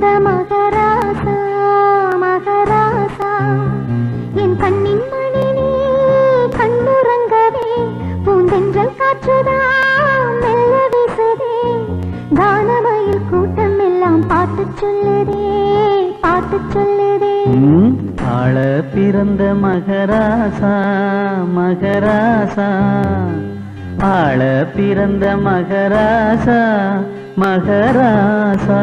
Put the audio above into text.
பிறந்த மகராசா மகராசா என் கண்ணின் மணி நீ கண்ணுறங்கவே பூந்தென்றல் காற்றுதான் மெல்ல வீசுதே கானமயில் கூட்டம் எல்லாம் பாட்டு சொல்லுதே பாட்டு சொல்லுதே ஆள பிறந்த மகராசா மகராசா ஆள பிறந்த மகராசா மகராசா